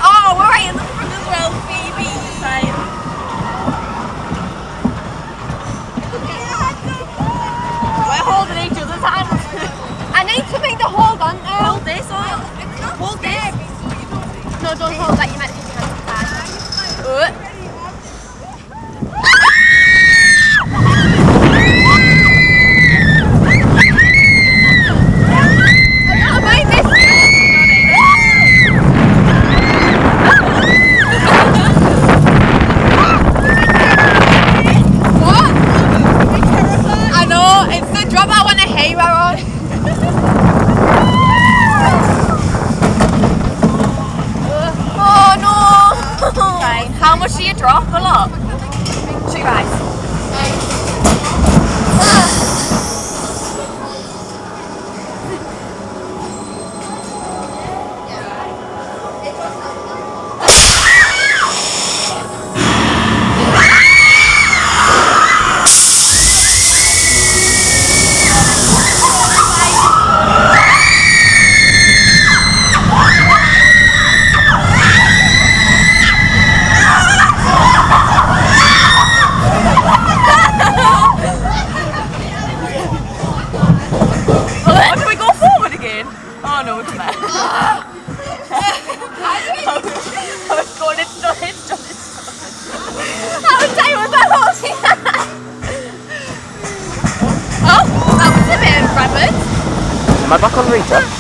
Oh, we're right in the front as well, baby. Right. We're holding each other's hands. I need something to hold on to. Hold this or hold this. No, don't hold that. You might take your hands aside. How much do you drop? A lot? 2 rice. Oh no, it's bad. I was going, it's done. How tight was that holding that? Oh, that was a bit rapid. Am I back on retouch?